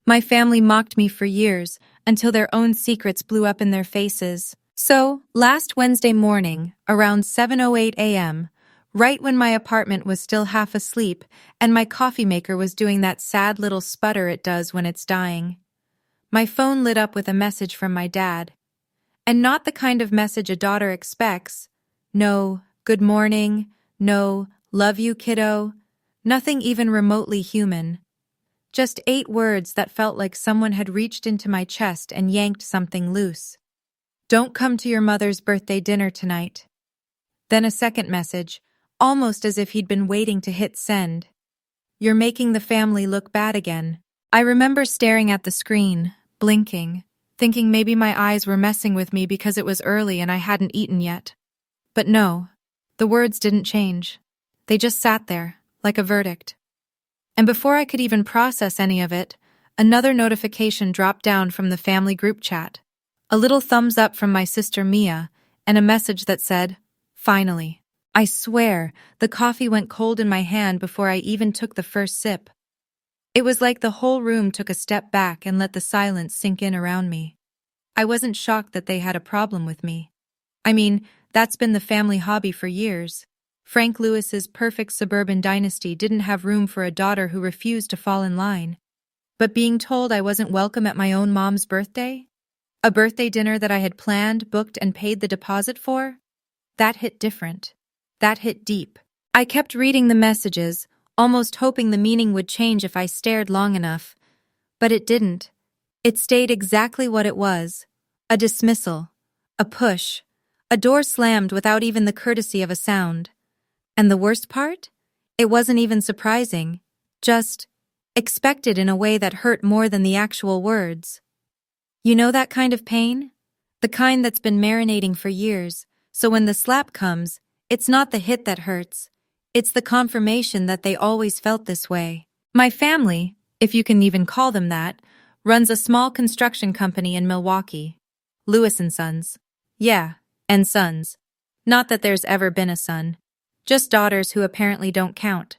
My family mocked me for years, until their own secrets blew up in their faces. So, last Wednesday morning, around 7:08 a.m., right when my apartment was still half asleep and my coffee maker was doing that sad little sputter it does when it's dying, my phone lit up with a message from my dad. And not the kind of message a daughter expects. No, good morning, no, love you, kiddo. Nothing even remotely human. Just 8 words that felt like someone had reached into my chest and yanked something loose. Don't come to your mother's birthday dinner tonight. Then a second message, almost as if he'd been waiting to hit send. You're making the family look bad again. I remember staring at the screen, blinking, thinking maybe my eyes were messing with me because it was early and I hadn't eaten yet. But no, the words didn't change. They just sat there, like a verdict. And before I could even process any of it, another notification dropped down from the family group chat. A little thumbs up from my sister Mia, and a message that said, "Finally." I swear, the coffee went cold in my hand before I even took the first sip. It was like the whole room took a step back and let the silence sink in around me. I wasn't shocked that they had a problem with me. I mean, that's been the family hobby for years. Frank Lewis's perfect suburban dynasty didn't have room for a daughter who refused to fall in line. But being told I wasn't welcome at my own mom's birthday? A birthday dinner that I had planned, booked, and paid the deposit for? That hit different. That hit deep. I kept reading the messages, almost hoping the meaning would change if I stared long enough. But it didn't. It stayed exactly what it was. A dismissal. A push. A door slammed without even the courtesy of a sound. And the worst part? It wasn't even surprising. Just expected in a way that hurt more than the actual words. You know that kind of pain? The kind that's been marinating for years, so when the slap comes, it's not the hit that hurts. It's the confirmation that they always felt this way. My family, if you can even call them that, runs a small construction company in Milwaukee. Lewis and Sons. Yeah, and sons. Not that there's ever been a son. Just daughters who apparently don't count.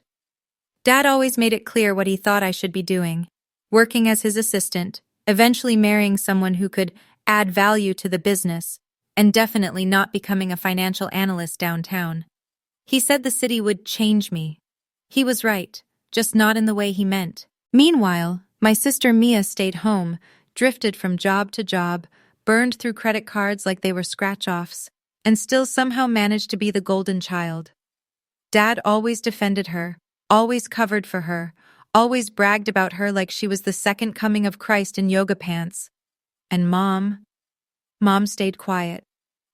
Dad always made it clear what he thought I should be doing. Working as his assistant, eventually marrying someone who could add value to the business, and definitely not becoming a financial analyst downtown. He said the city would change me. He was right, just not in the way he meant. Meanwhile, my sister Mia stayed home, drifted from job to job, burned through credit cards like they were scratch-offs, and still somehow managed to be the golden child. Dad always defended her, always covered for her, always bragged about her like she was the second coming of Christ in yoga pants. And Mom stayed quiet.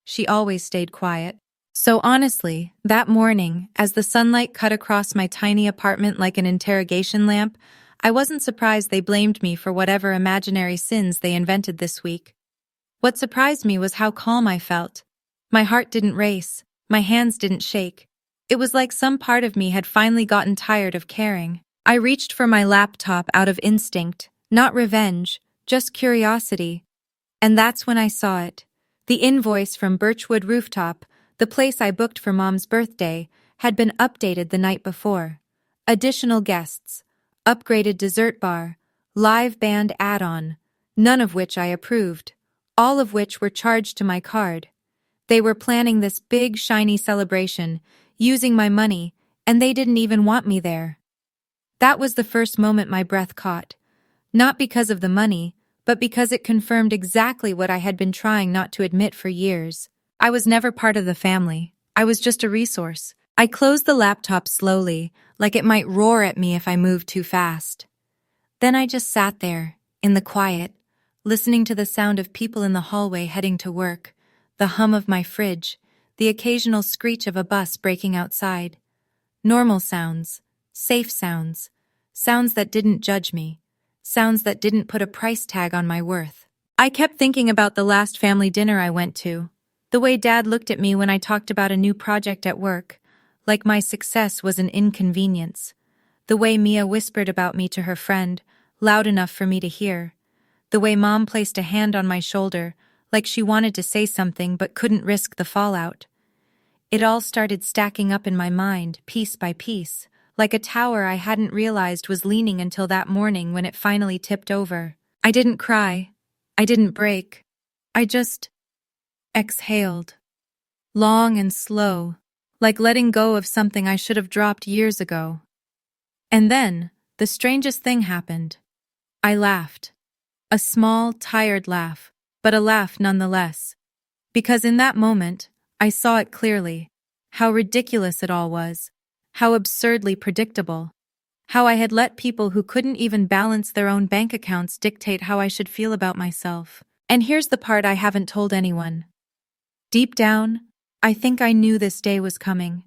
She always stayed quiet. So honestly, that morning, as the sunlight cut across my tiny apartment like an interrogation lamp, I wasn't surprised they blamed me for whatever imaginary sins they invented this week. What surprised me was how calm I felt. My heart didn't race, my hands didn't shake. It was like some part of me had finally gotten tired of caring. I reached for my laptop out of instinct, not revenge, just curiosity. And that's when I saw it. The invoice from Birchwood Rooftop, the place I booked for Mom's birthday, had been updated the night before. Additional guests, upgraded dessert bar, live band add-on, none of which I approved, all of which were charged to my card. They were planning this big, shiny celebration, using my money, and they didn't even want me there. That was the first moment my breath caught. Not because of the money, but because it confirmed exactly what I had been trying not to admit for years. I was never part of the family. I was just a resource. I closed the laptop slowly, like it might roar at me if I moved too fast. Then I just sat there, in the quiet, listening to the sound of people in the hallway heading to work, the hum of my fridge, the occasional screech of a bus braking outside. Normal sounds, safe sounds, sounds that didn't judge me, sounds that didn't put a price tag on my worth. I kept thinking about the last family dinner I went to, the way Dad looked at me when I talked about a new project at work, like my success was an inconvenience, the way Mia whispered about me to her friend, loud enough for me to hear, the way Mom placed a hand on my shoulder, like she wanted to say something but couldn't risk the fallout. It all started stacking up in my mind, piece by piece, like a tower I hadn't realized was leaning until that morning when it finally tipped over. I didn't cry. I didn't break. I just exhaled. Long and slow, like letting go of something I should have dropped years ago. And then, the strangest thing happened. I laughed. A small, tired laugh, but a laugh nonetheless. Because in that moment, I saw it clearly. How ridiculous it all was. How absurdly predictable. How I had let people who couldn't even balance their own bank accounts dictate how I should feel about myself. And here's the part I haven't told anyone. Deep down, I think I knew this day was coming.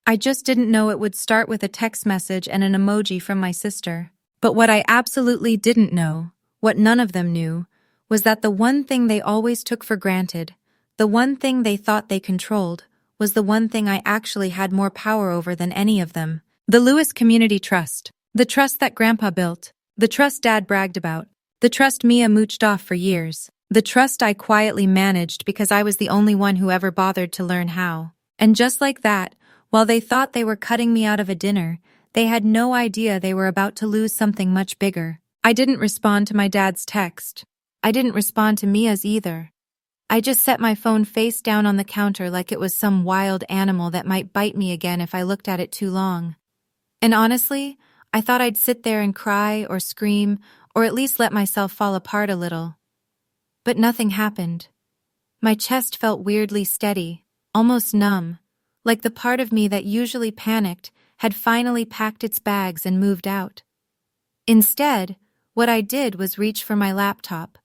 I just didn't know it would start with a text message and an emoji from my sister. But what I absolutely didn't know, what none of them knew, was that the one thing they always took for granted, the one thing they thought they controlled, was the one thing I actually had more power over than any of them. The Lewis Community Trust. The trust that Grandpa built. The trust Dad bragged about. The trust Mia mooched off for years. The trust I quietly managed because I was the only one who ever bothered to learn how. And just like that, while they thought they were cutting me out of a dinner, they had no idea they were about to lose something much bigger. I didn't respond to my dad's text. I didn't respond to Mia's either. I just set my phone face down on the counter like it was some wild animal that might bite me again if I looked at it too long. And honestly, I thought I'd sit there and cry or scream or at least let myself fall apart a little. But nothing happened. My chest felt weirdly steady, almost numb, like the part of me that usually panicked had finally packed its bags and moved out. Instead, what I did was reach for my laptop.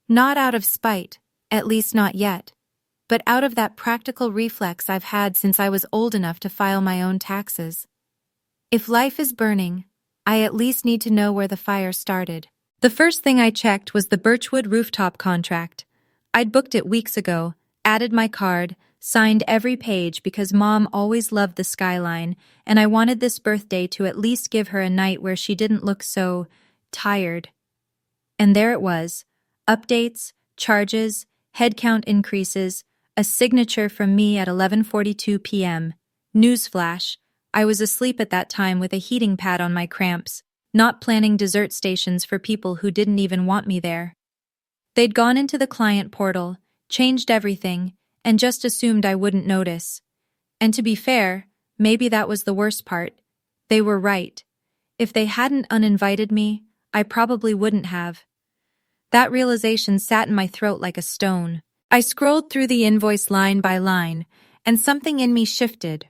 Not out of spite, at least not yet, but out of that practical reflex I've had since I was old enough to file my own taxes. If life is burning, I at least need to know where the fire started. The first thing I checked was the Birchwood rooftop contract. I'd booked it weeks ago, added my card, signed every page because Mom always loved the skyline, and I wanted this birthday to at least give her a night where she didn't look so tired. And there it was. Updates, charges, headcount increases, a signature from me at 11:42 p.m. Newsflash, I was asleep at that time with a heating pad on my cramps, not planning dessert stations for people who didn't even want me there. They'd gone into the client portal, changed everything, and just assumed I wouldn't notice. And to be fair, maybe that was the worst part. They were right. If they hadn't uninvited me, I probably wouldn't have. That realization sat in my throat like a stone. I scrolled through the invoice line by line, and something in me shifted.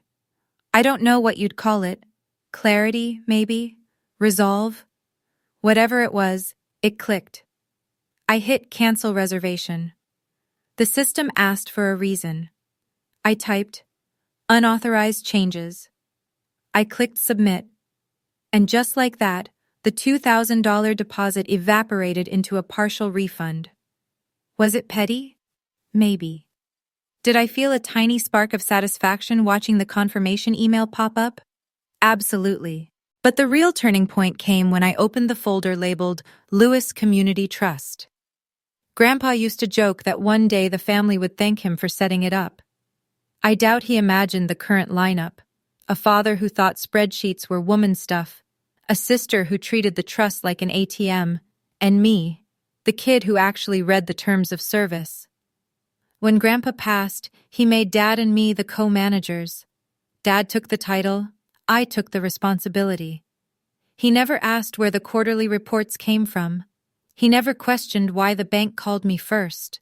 I don't know what you'd call it. Clarity, maybe? Resolve? Whatever it was, it clicked. I hit cancel reservation. The system asked for a reason. I typed, unauthorized changes. I clicked submit. And just like that, the $2,000 deposit evaporated into a partial refund. Was it petty? Maybe. Did I feel a tiny spark of satisfaction watching the confirmation email pop up? Absolutely. But the real turning point came when I opened the folder labeled Lewis Community Trust. Grandpa used to joke that one day the family would thank him for setting it up. I doubt he imagined the current lineup. A father who thought spreadsheets were woman stuff, a sister who treated the trust like an ATM, and me, the kid who actually read the terms of service. When Grandpa passed, he made Dad and me the co-managers. Dad took the title, I took the responsibility. He never asked where the quarterly reports came from. He never questioned why the bank called me first.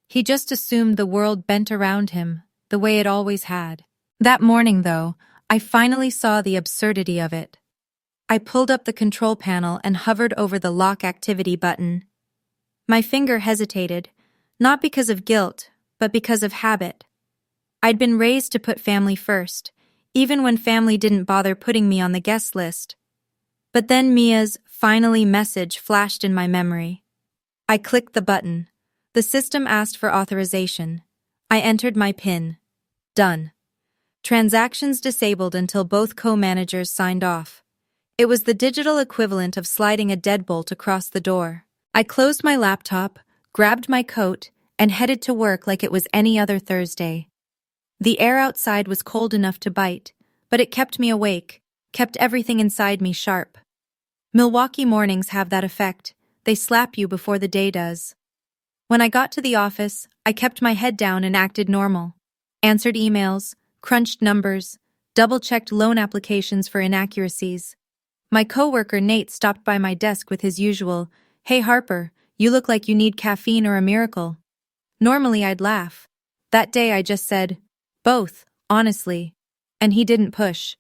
He just assumed the world bent around him, the way it always had. That morning, though, I finally saw the absurdity of it. I pulled up the control panel and hovered over the lock activity button. My finger hesitated, not because of guilt, but because of habit. I'd been raised to put family first, even when family didn't bother putting me on the guest list. But then Mia's finally message flashed in my memory. I clicked the button. The system asked for authorization. I entered my PIN. Done. Transactions disabled until both co-managers signed off. It was the digital equivalent of sliding a deadbolt across the door. I closed my laptop, grabbed my coat, and headed to work like it was any other Thursday. The air outside was cold enough to bite, but it kept me awake, kept everything inside me sharp. Milwaukee mornings have that effect. They slap you before the day does. When I got to the office, I kept my head down and acted normal. Answered emails, crunched numbers, double-checked loan applications for inaccuracies. My coworker Nate stopped by my desk with his usual, "Hey Harper, you look like you need caffeine or a miracle." Normally I'd laugh. That day I just said, "Both, honestly." And he didn't push.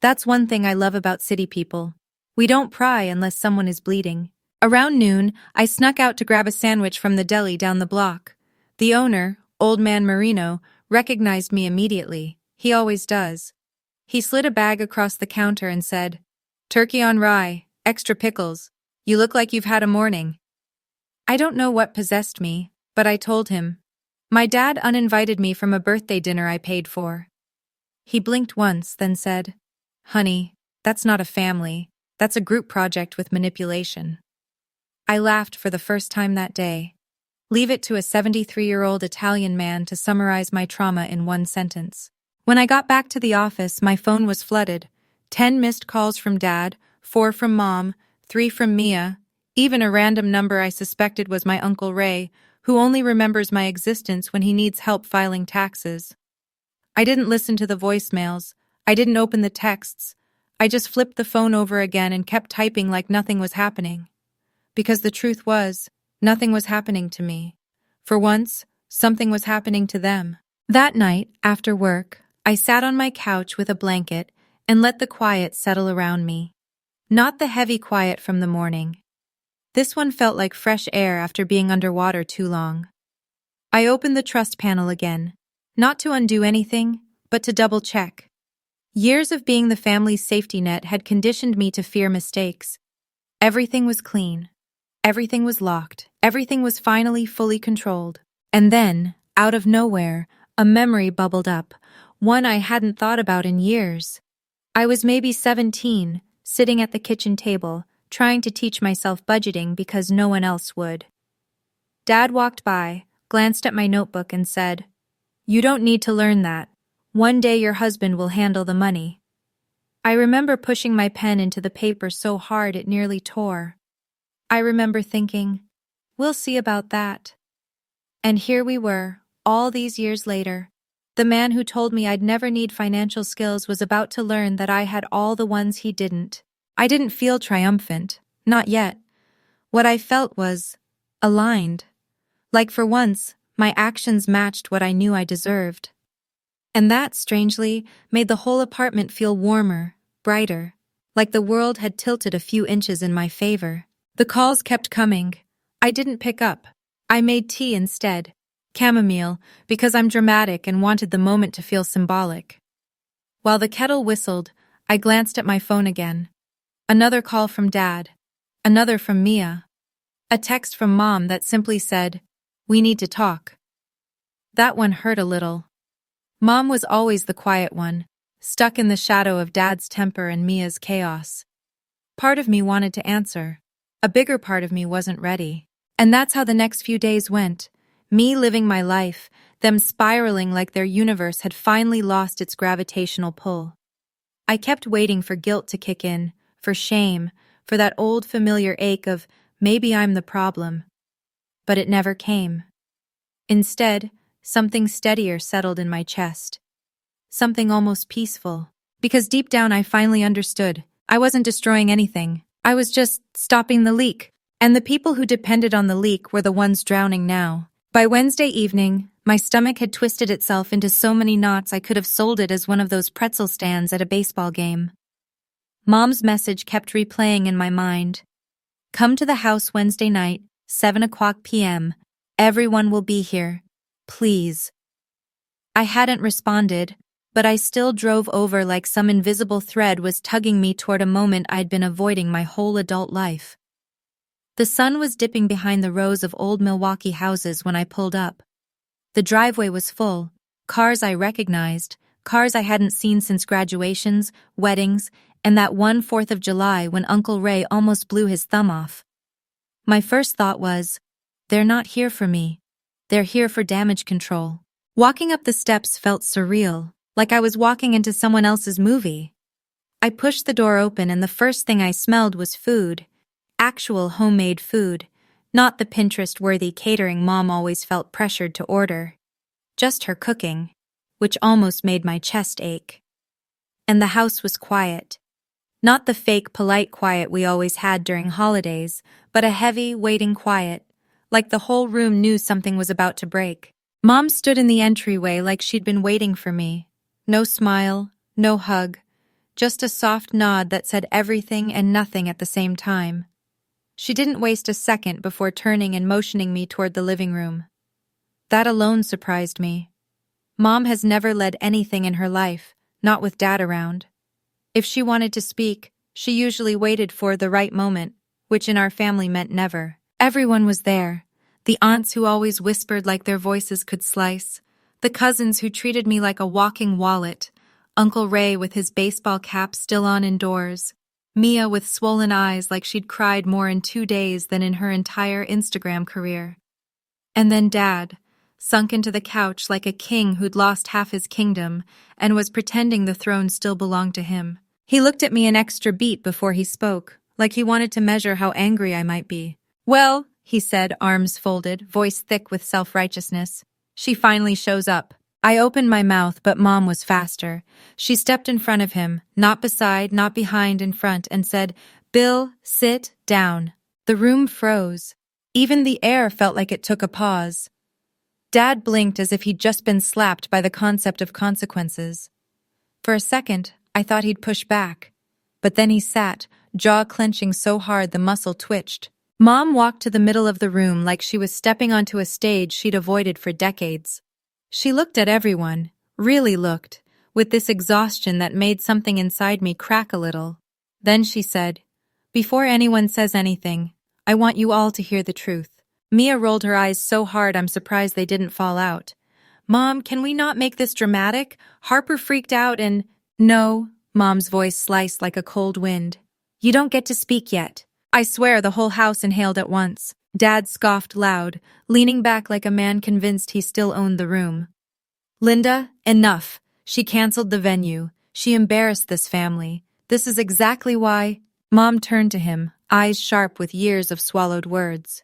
That's one thing I love about city people. We don't pry unless someone is bleeding. Around noon, I snuck out to grab a sandwich from the deli down the block. The owner, Old Man Marino, recognized me immediately. He always does. He slid a bag across the counter and said, "Turkey on rye, extra pickles. You look like you've had a morning." I don't know what possessed me, but I told him. My dad uninvited me from a birthday dinner I paid for. He blinked once, then said, "Honey, that's not a family. That's a group project with manipulation." I laughed for the first time that day. Leave it to a 73-year-old Italian man to summarize my trauma in one sentence. When I got back to the office, my phone was flooded. 10 missed calls from Dad, 4 from Mom, 3 from Mia, even a random number I suspected was my Uncle Ray, who only remembers my existence when he needs help filing taxes. I didn't listen to the voicemails. I didn't open the texts. I just flipped the phone over again and kept typing like nothing was happening. Because the truth was, nothing was happening to me. For once, something was happening to them. That night, after work, I sat on my couch with a blanket and let the quiet settle around me. Not the heavy quiet from the morning. This one felt like fresh air after being underwater too long. I opened the trust panel again, not to undo anything, but to double-check. Years of being the family's safety net had conditioned me to fear mistakes. Everything was clean. Everything was locked. Everything was finally fully controlled. And then, out of nowhere, a memory bubbled up, one I hadn't thought about in years. I was maybe 17, sitting at the kitchen table, trying to teach myself budgeting because no one else would. Dad walked by, glanced at my notebook and said, "You don't need to learn that. One day your husband will handle the money." I remember pushing my pen into the paper so hard it nearly tore. I remember thinking, "We'll see about that." And here we were, all these years later. The man who told me I'd never need financial skills was about to learn that I had all the ones he didn't. I didn't feel triumphant, not yet. What I felt was aligned. Like for once, my actions matched what I knew I deserved. And that, strangely, made the whole apartment feel warmer, brighter, like the world had tilted a few inches in my favor. The calls kept coming. I didn't pick up. I made tea instead. Chamomile, because I'm dramatic and wanted the moment to feel symbolic. While the kettle whistled, I glanced at my phone again. Another call from Dad. Another from Mia. A text from Mom that simply said, "We need to talk." That one hurt a little. Mom was always the quiet one, stuck in the shadow of Dad's temper and Mia's chaos. Part of me wanted to answer. A bigger part of me wasn't ready. And that's how the next few days went. Me living my life, them spiraling like their universe had finally lost its gravitational pull. I kept waiting for guilt to kick in, for shame, for that old familiar ache of, maybe I'm the problem. But it never came. Instead, something steadier settled in my chest. Something almost peaceful. Because deep down I finally understood. I wasn't destroying anything. I was just stopping the leak. And the people who depended on the leak were the ones drowning now. By Wednesday evening, my stomach had twisted itself into so many knots I could have sold it as one of those pretzel stands at a baseball game. Mom's message kept replaying in my mind. "Come to the house Wednesday night, 7:00 p.m. Everyone will be here. Please." I hadn't responded, but I still drove over like some invisible thread was tugging me toward a moment I'd been avoiding my whole adult life. The sun was dipping behind the rows of old Milwaukee houses when I pulled up. The driveway was full, cars I recognized, cars I hadn't seen since graduations, weddings, and that one 4th of July when Uncle Ray almost blew his thumb off. My first thought was, they're not here for me. They're here for damage control. Walking up the steps felt surreal, like I was walking into someone else's movie. I pushed the door open and the first thing I smelled was food. Actual homemade food, not the Pinterest-worthy catering Mom always felt pressured to order. Just her cooking, which almost made my chest ache. And the house was quiet. Not the fake, polite quiet we always had during holidays, but a heavy, waiting quiet, like the whole room knew something was about to break. Mom stood in the entryway like she'd been waiting for me. No smile, no hug, just a soft nod that said everything and nothing at the same time. She didn't waste a second before turning and motioning me toward the living room. That alone surprised me. Mom has never led anything in her life, not with Dad around. If she wanted to speak, she usually waited for the right moment, which in our family meant never. Everyone was there. The aunts who always whispered like their voices could slice, the cousins who treated me like a walking wallet, Uncle Ray with his baseball cap still on indoors, Mia with swollen eyes like she'd cried more in 2 days than in her entire Instagram career. And then Dad, sunk into the couch like a king who'd lost half his kingdom and was pretending the throne still belonged to him. He looked at me an extra beat before he spoke, like he wanted to measure how angry I might be. "Well," he said, arms folded, voice thick with self-righteousness, "she finally shows up." I opened my mouth, but Mom was faster. She stepped in front of him, not beside, not behind, in front, and said, "Bill, sit down." The room froze. Even the air felt like it took a pause. Dad blinked as if he'd just been slapped by the concept of consequences. For a second, I thought he'd push back. But then he sat, jaw clenching so hard the muscle twitched. Mom walked to the middle of the room like she was stepping onto a stage she'd avoided for decades. She looked at everyone, really looked, with this exhaustion that made something inside me crack a little. Then she said, "Before anyone says anything, I want you all to hear the truth." Mia rolled her eyes so hard I'm surprised they didn't fall out. "Mom, can we not make this dramatic? Harper freaked out and—" "No," Mom's voice sliced like a cold wind. "You don't get to speak yet." I swear the whole house inhaled at once. Dad scoffed loud, leaning back like a man convinced he still owned the room. "Linda, enough." She canceled the venue. She embarrassed this family. This is exactly why— Mom turned to him, eyes sharp with years of swallowed words.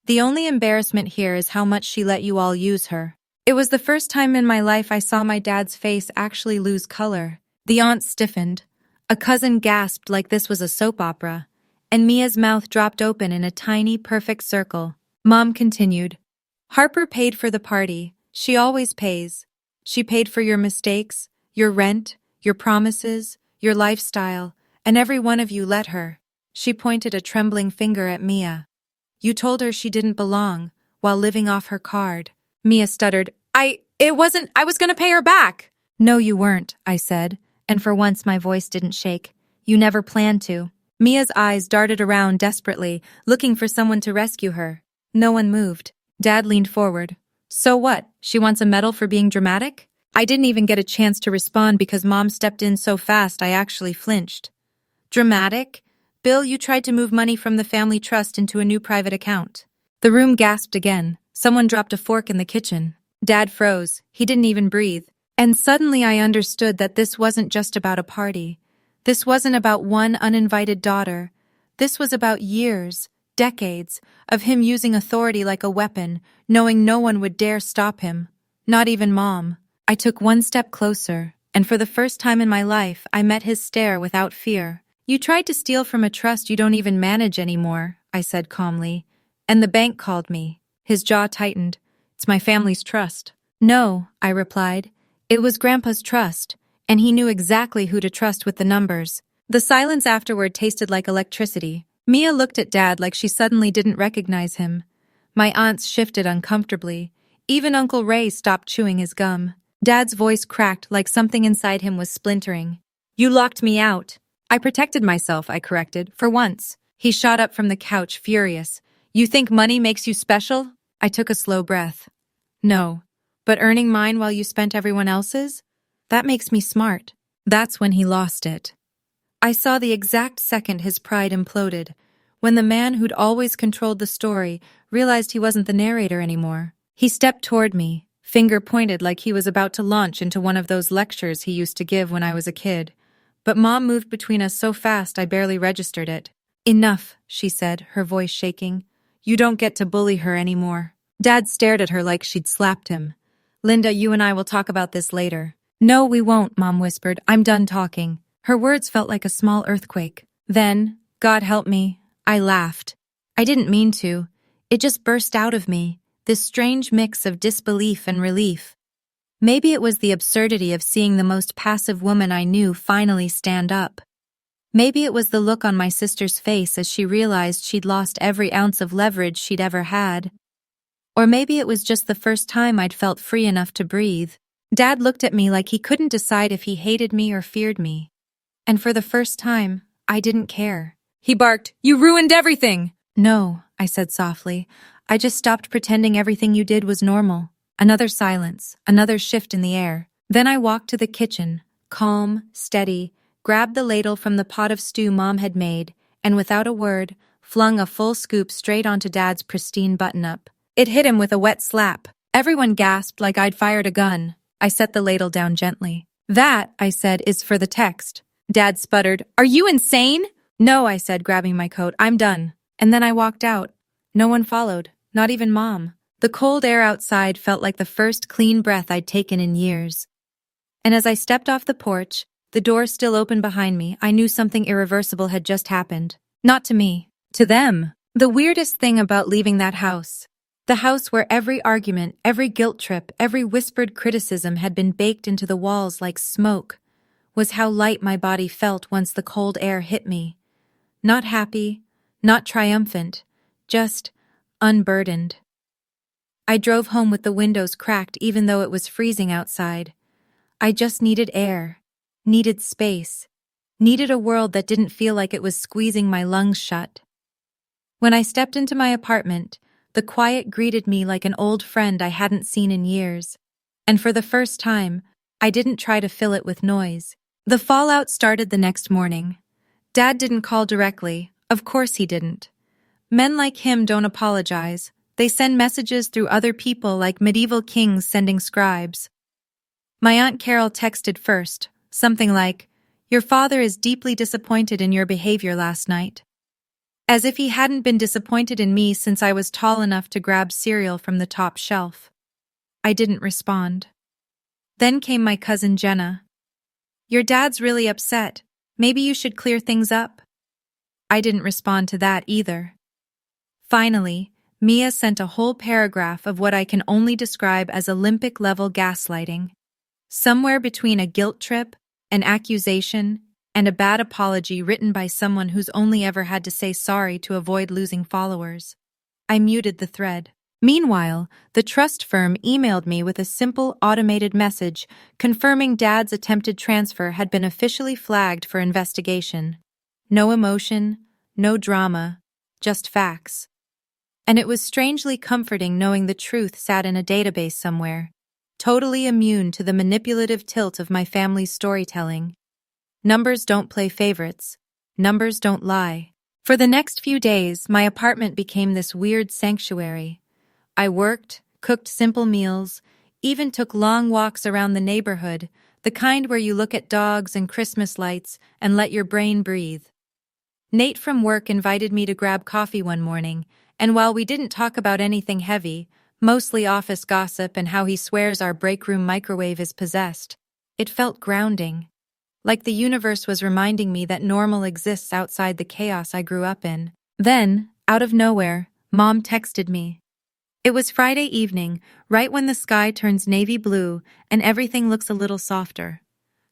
"The only embarrassment here is how much she let you all use her." It was the first time in my life I saw my dad's face actually lose color. The aunt stiffened. A cousin gasped like this was a soap opera. And Mia's mouth dropped open in a tiny, perfect circle. Mom continued, "Harper paid for the party. She always pays. She paid for your mistakes, your rent, your promises, your lifestyle, and every one of you let her." She pointed a trembling finger at Mia. "You told her she didn't belong, while living off her card." Mia stuttered, I was gonna pay her back." "No, you weren't," I said, and for once my voice didn't shake. "You never planned to." Mia's eyes darted around desperately, looking for someone to rescue her. No one moved. Dad leaned forward. "So what? She wants a medal for being dramatic?" I didn't even get a chance to respond because Mom stepped in so fast I actually flinched. "Dramatic? Bill, you tried to move money from the family trust into a new private account." The room gasped again. Someone dropped a fork in the kitchen. Dad froze. He didn't even breathe. And suddenly I understood that this wasn't just about a party. This wasn't about one uninvited daughter. This was about years, decades, of him using authority like a weapon, knowing no one would dare stop him. Not even Mom. I took one step closer, and for the first time in my life, I met his stare without fear. "You tried to steal from a trust you don't even manage anymore," I said calmly. "And the bank called me." His jaw tightened. "It's my family's trust." "No," I replied. "It was Grandpa's trust. And he knew exactly who to trust with the numbers." The silence afterward tasted like electricity. Mia looked at Dad like she suddenly didn't recognize him. My aunts shifted uncomfortably. Even Uncle Ray stopped chewing his gum. Dad's voice cracked like something inside him was splintering. "You locked me out." "I protected myself," I corrected, "for once." He shot up from the couch, furious. "You think money makes you special?" I took a slow breath. "No. But earning mine while you spent everyone else's? That makes me smart." That's when he lost it. I saw the exact second his pride imploded, when the man who'd always controlled the story realized he wasn't the narrator anymore. He stepped toward me, finger pointed like he was about to launch into one of those lectures he used to give when I was a kid. But Mom moved between us so fast I barely registered it. Enough, she said, her voice shaking. You don't get to bully her anymore. Dad stared at her like she'd slapped him. Linda, you and I will talk about this later. No, we won't, Mom whispered. I'm done talking. Her words felt like a small earthquake. Then, God help me, I laughed. I didn't mean to. It just burst out of me, this strange mix of disbelief and relief. Maybe it was the absurdity of seeing the most passive woman I knew finally stand up. Maybe it was the look on my sister's face as she realized she'd lost every ounce of leverage she'd ever had. Or maybe it was just the first time I'd felt free enough to breathe. Dad looked at me like he couldn't decide if he hated me or feared me. And for the first time, I didn't care. He barked, "You ruined everything!" No, I said softly. I just stopped pretending everything you did was normal. Another silence, another shift in the air. Then I walked to the kitchen, calm, steady, grabbed the ladle from the pot of stew Mom had made, and without a word, flung a full scoop straight onto Dad's pristine button-up. It hit him with a wet slap. Everyone gasped like I'd fired a gun. I set the ladle down gently. That, I said, is for the text. Dad sputtered, "Are you insane?" No, I said, grabbing my coat. I'm done. And then I walked out. No one followed, not even Mom. The cold air outside felt like the first clean breath I'd taken in years. And as I stepped off the porch, the door still open behind me, I knew something irreversible had just happened. Not to me. To them. The weirdest thing about leaving that house, the house where every argument, every guilt trip, every whispered criticism had been baked into the walls like smoke, was how light my body felt once the cold air hit me. Not happy, not triumphant, just unburdened. I drove home with the windows cracked even though it was freezing outside. I just needed air, needed space, needed a world that didn't feel like it was squeezing my lungs shut. When I stepped into my apartment, the quiet greeted me like an old friend I hadn't seen in years. And for the first time, I didn't try to fill it with noise. The fallout started the next morning. Dad didn't call directly. Of course he didn't. Men like him don't apologize. They send messages through other people like medieval kings sending scribes. My Aunt Carol texted first, something like, "Your father is deeply disappointed in your behavior last night." As if he hadn't been disappointed in me since I was tall enough to grab cereal from the top shelf. I didn't respond. Then came my cousin Jenna. "Your dad's really upset. Maybe you should clear things up." I didn't respond to that either. Finally, Mia sent a whole paragraph of what I can only describe as Olympic-level gaslighting. Somewhere between a guilt trip, an accusation, and a bad apology written by someone who's only ever had to say sorry to avoid losing followers. I muted the thread. Meanwhile, the trust firm emailed me with a simple automated message confirming Dad's attempted transfer had been officially flagged for investigation. No emotion, no drama, just facts. And it was strangely comforting knowing the truth sat in a database somewhere, totally immune to the manipulative tilt of my family's storytelling. Numbers don't play favorites. Numbers don't lie. For the next few days, my apartment became this weird sanctuary. I worked, cooked simple meals, even took long walks around the neighborhood, the kind where you look at dogs and Christmas lights and let your brain breathe. Nate from work invited me to grab coffee one morning, and while we didn't talk about anything heavy, mostly office gossip and how he swears our break room microwave is possessed, it felt grounding. Like the universe was reminding me that normal exists outside the chaos I grew up in. Then, out of nowhere, Mom texted me. It was Friday evening, right when the sky turns navy blue and everything looks a little softer.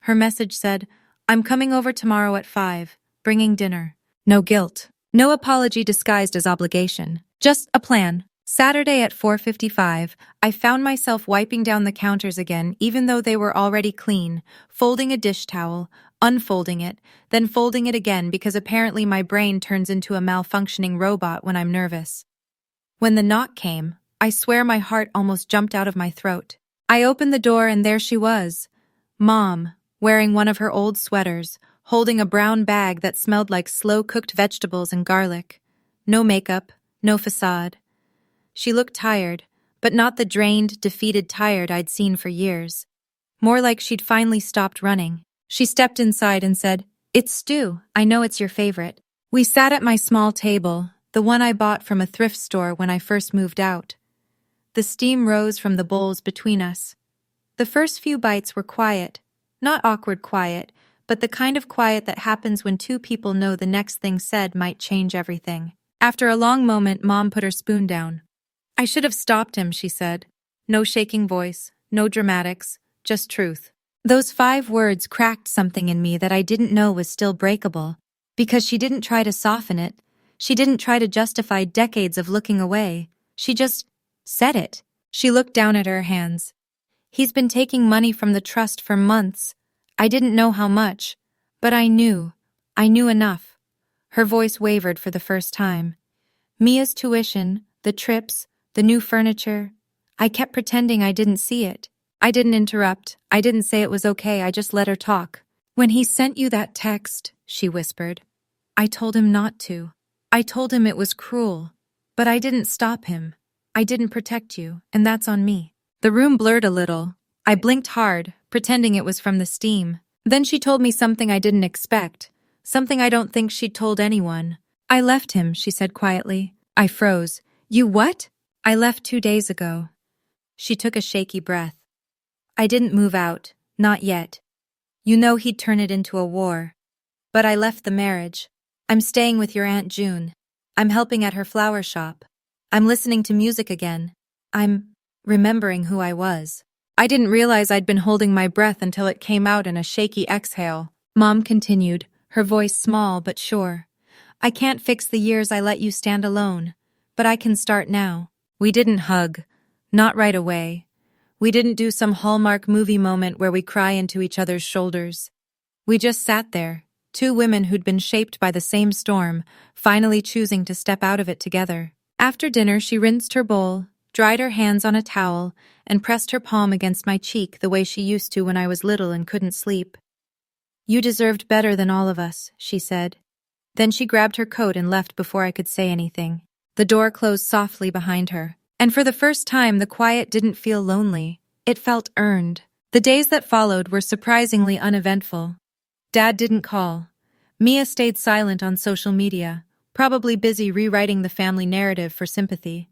Her message said, "I'm coming over tomorrow at 5, bringing dinner." No guilt. No apology disguised as obligation. Just a plan. Saturday at 4:55, I found myself wiping down the counters again even though they were already clean, folding a dish towel, unfolding it, then folding it again because apparently my brain turns into a malfunctioning robot when I'm nervous. When the knock came, I swear my heart almost jumped out of my throat. I opened the door and there she was. Mom, wearing one of her old sweaters, holding a brown bag that smelled like slow-cooked vegetables and garlic. No makeup, no facade. She looked tired, but not the drained, defeated tired I'd seen for years. More like she'd finally stopped running. She stepped inside and said, "It's stew. I know it's your favorite." We sat at my small table, the one I bought from a thrift store when I first moved out. The steam rose from the bowls between us. The first few bites were quiet, not awkward quiet, but the kind of quiet that happens when two people know the next thing said might change everything. After a long moment, Mom put her spoon down. "I should have stopped him," she said. No shaking voice, no dramatics, just truth. Those 5 words cracked something in me that I didn't know was still breakable, because she didn't try to soften it. She didn't try to justify decades of looking away. She just said it. She looked down at her hands. "He's been taking money from the trust for months. I didn't know how much, but I knew. I knew enough." Her voice wavered for the first time. "Mia's tuition, the trips, the new furniture. I kept pretending I didn't see it. I didn't interrupt. I didn't say it was okay. I just let her talk. When he sent you that text," she whispered, "I told him not to. I told him it was cruel. But I didn't stop him. I didn't protect you, and that's on me." The room blurred a little. I blinked hard, pretending it was from the steam. Then she told me something I didn't expect, something I don't think she'd told anyone. "I left him," she said quietly. I froze. "You what?" "I left 2 days ago." She took a shaky breath. "I didn't move out, not yet. You know he'd turn it into a war. But I left the marriage. I'm staying with your Aunt June. I'm helping at her flower shop. I'm listening to music again. I'm remembering who I was." I didn't realize I'd been holding my breath until it came out in a shaky exhale. Mom continued, her voice small but sure. "I can't fix the years I let you stand alone, but I can start now." We didn't hug. Not right away. We didn't do some Hallmark movie moment where we cry into each other's shoulders. We just sat there, 2 women who'd been shaped by the same storm, finally choosing to step out of it together. After dinner, she rinsed her bowl, dried her hands on a towel, and pressed her palm against my cheek the way she used to when I was little and couldn't sleep. "You deserved better than all of us," she said. Then she grabbed her coat and left before I could say anything. The door closed softly behind her. And for the first time, the quiet didn't feel lonely. It felt earned. The days that followed were surprisingly uneventful. Dad didn't call. Mia stayed silent on social media, probably busy rewriting the family narrative for sympathy.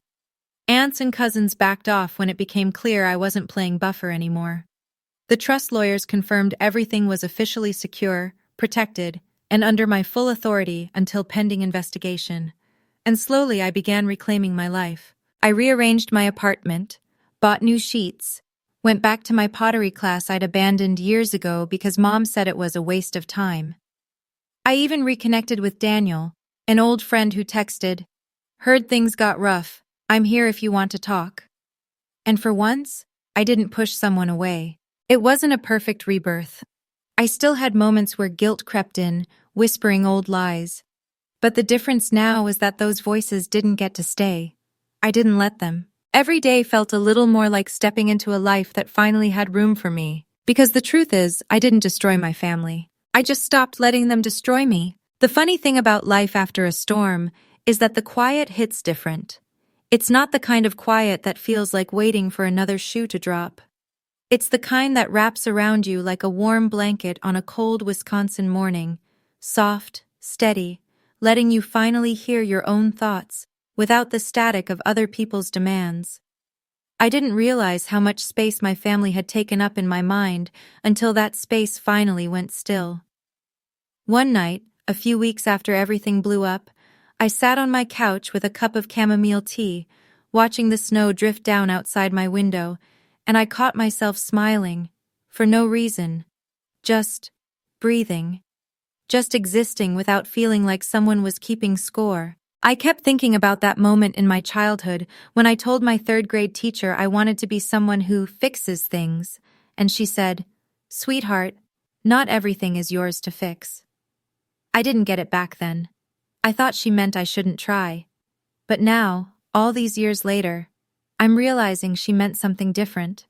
Aunts and cousins backed off when it became clear I wasn't playing buffer anymore. The trust lawyers confirmed everything was officially secure, protected, and under my full authority until pending investigation. And slowly I began reclaiming my life. I rearranged my apartment, bought new sheets, went back to my pottery class I'd abandoned years ago because Mom said it was a waste of time. I even reconnected with Daniel, an old friend who texted, "Heard things got rough. I'm here if you want to talk." And for once, I didn't push someone away. It wasn't a perfect rebirth. I still had moments where guilt crept in, whispering old lies. But the difference now was that those voices didn't get to stay. I didn't let them. Every day felt a little more like stepping into a life that finally had room for me. Because the truth is, I didn't destroy my family. I just stopped letting them destroy me. The funny thing about life after a storm is that the quiet hits different. It's not the kind of quiet that feels like waiting for another shoe to drop. It's the kind that wraps around you like a warm blanket on a cold Wisconsin morning, soft, steady, letting you finally hear your own thoughts without the static of other people's demands. I didn't realize how much space my family had taken up in my mind until that space finally went still. One night, a few weeks after everything blew up, I sat on my couch with a cup of chamomile tea, watching the snow drift down outside my window, and I caught myself smiling, for no reason, just breathing, just existing without feeling like someone was keeping score. I kept thinking about that moment in my childhood when I told my 3rd-grade teacher I wanted to be someone who fixes things, and she said, "Sweetheart, not everything is yours to fix." I didn't get it back then. I thought she meant I shouldn't try. But now, all these years later, I'm realizing she meant something different.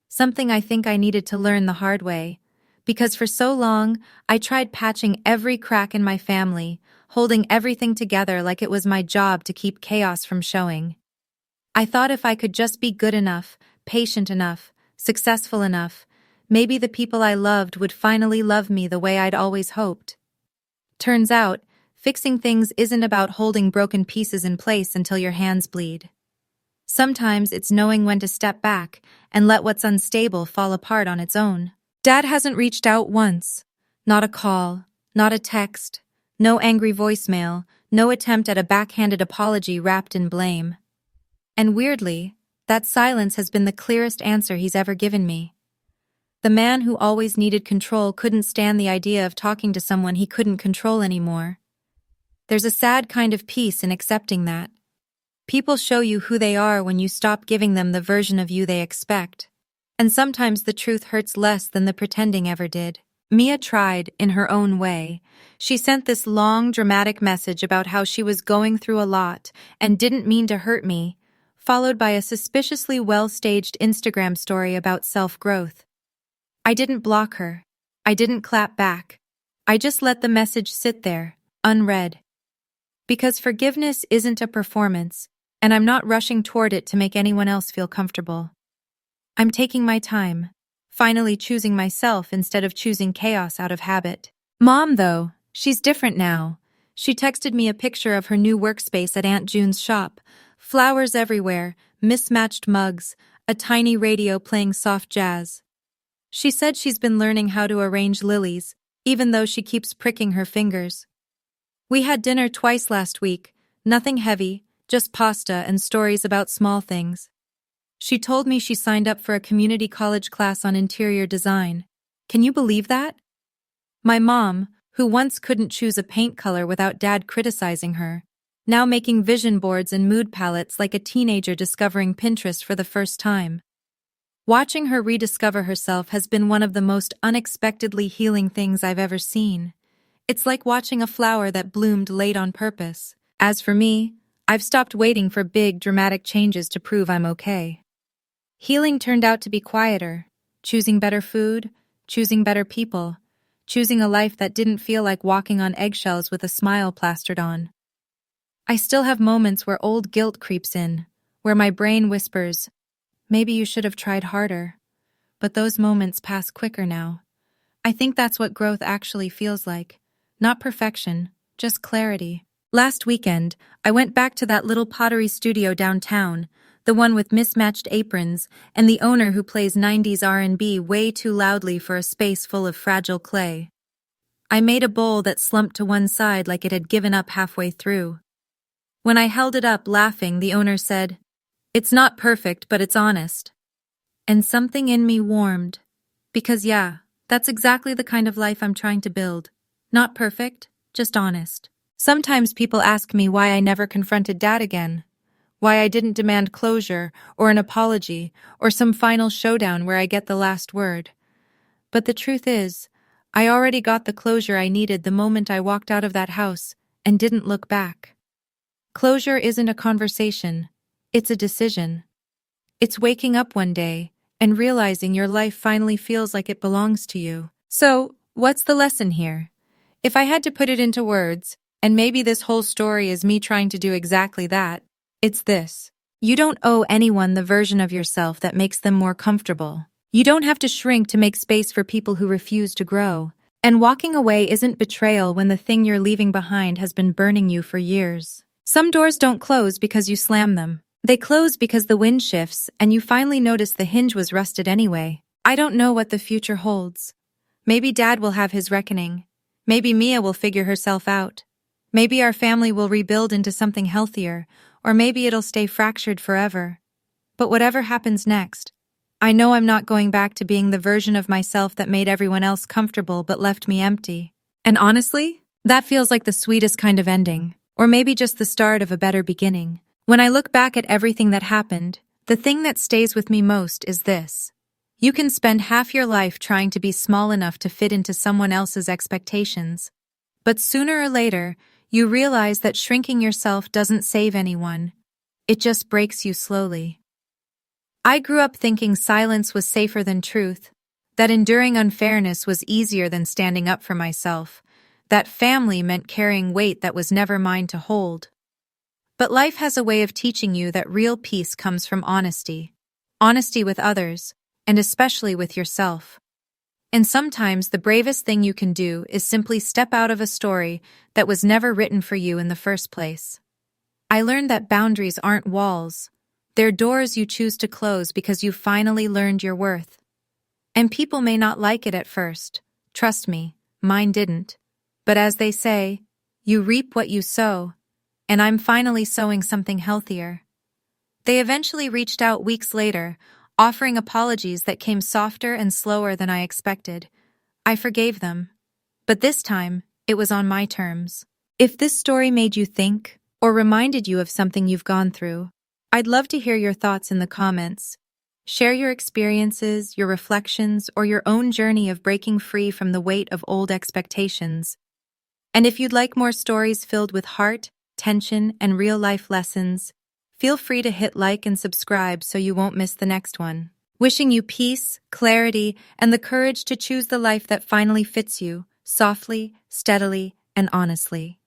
Something I think I needed to learn the hard way. Because for so long, I tried patching every crack in my family, holding everything together like it was my job to keep chaos from showing. I thought if I could just be good enough, patient enough, successful enough, Maybe the people I loved would finally love me the way I'd always hoped. Turns out, fixing things isn't about holding broken pieces in place until your hands bleed. Sometimes it's knowing when to step back and let what's unstable fall apart on its own. Dad hasn't reached out once. Not a call, not a text, no angry voicemail, no attempt at a backhanded apology wrapped in blame. And weirdly, that silence has been the clearest answer he's ever given me. The man who always needed control couldn't stand the idea of talking to someone he couldn't control anymore. There's a sad kind of peace in accepting that. People show you who they are when you stop giving them the version of you they expect. And sometimes the truth hurts less than the pretending ever did. Mia tried, in her own way. She sent this long, dramatic message about how she was going through a lot and didn't mean to hurt me, followed by a suspiciously well-staged Instagram story about self-growth. I didn't block her. I didn't clap back. I just let the message sit there, unread. Because forgiveness isn't a performance, and I'm not rushing toward it to make anyone else feel comfortable. I'm taking my time, finally choosing myself instead of choosing chaos out of habit. Mom, though, she's different now. She texted me a picture of her new workspace at Aunt June's shop. Flowers everywhere, mismatched mugs, a tiny radio playing soft jazz. She said she's been learning how to arrange lilies, even though she keeps pricking her fingers. We had dinner twice last week, nothing heavy, just pasta and stories about small things. She told me she signed up for a community college class on interior design. Can you believe that? My mom, who once couldn't choose a paint color without Dad criticizing her, now making vision boards and mood palettes like a teenager discovering Pinterest for the first time. Watching her rediscover herself has been one of the most unexpectedly healing things I've ever seen. It's like watching a flower that bloomed late on purpose. As for me, I've stopped waiting for big, dramatic changes to prove I'm okay. Healing turned out to be quieter, choosing better food, choosing better people, choosing a life that didn't feel like walking on eggshells with a smile plastered on. I still have moments where old guilt creeps in, where my brain whispers, maybe you should have tried harder. But those moments pass quicker now. I think that's what growth actually feels like. Not perfection, just clarity. Last weekend, I went back to that little pottery studio downtown, the one with mismatched aprons and the owner who plays 90s R&B way too loudly for a space full of fragile clay. I made a bowl that slumped to one side like it had given up halfway through. When I held it up laughing, the owner said, "It's not perfect, but it's honest." And something in me warmed. Because yeah, that's exactly the kind of life I'm trying to build. Not perfect, just honest. Sometimes people ask me why I never confronted Dad again. Why I didn't demand closure, or an apology, or some final showdown where I get the last word. But the truth is, I already got the closure I needed the moment I walked out of that house and didn't look back. Closure isn't a conversation, it's a decision. It's waking up one day and realizing your life finally feels like it belongs to you. So, what's the lesson here? If I had to put it into words, and maybe this whole story is me trying to do exactly that, it's this. You don't owe anyone the version of yourself that makes them more comfortable. You don't have to shrink to make space for people who refuse to grow. And walking away isn't betrayal when the thing you're leaving behind has been burning you for years. Some doors don't close because you slam them. They close because the wind shifts and you finally notice the hinge was rusted anyway. I don't know what the future holds. Maybe Dad will have his reckoning. Maybe Mia will figure herself out. Maybe our family will rebuild into something healthier, or maybe it'll stay fractured forever. But whatever happens next, I know I'm not going back to being the version of myself that made everyone else comfortable but left me empty. And honestly, that feels like the sweetest kind of ending, or maybe just the start of a better beginning. When I look back at everything that happened, the thing that stays with me most is this. You can spend half your life trying to be small enough to fit into someone else's expectations. But sooner or later, you realize that shrinking yourself doesn't save anyone. It just breaks you slowly. I grew up thinking silence was safer than truth, that enduring unfairness was easier than standing up for myself, that family meant carrying weight that was never mine to hold. But life has a way of teaching you that real peace comes from honesty. Honesty with others, and especially with yourself. And sometimes the bravest thing you can do is simply step out of a story that was never written for you in the first place. I learned that boundaries aren't walls. They're doors you choose to close because you finally learned your worth. And people may not like it at first. Trust me, mine didn't. But as they say, you reap what you sow, and I'm finally sowing something healthier. They eventually reached out weeks later, offering apologies that came softer and slower than I expected. I forgave them. But this time, it was on my terms. If this story made you think, or reminded you of something you've gone through, I'd love to hear your thoughts in the comments. Share your experiences, your reflections, or your own journey of breaking free from the weight of old expectations. And if you'd like more stories filled with heart, tension, and real-life lessons, feel free to hit like and subscribe so you won't miss the next one. Wishing you peace, clarity, and the courage to choose the life that finally fits you, softly, steadily, and honestly.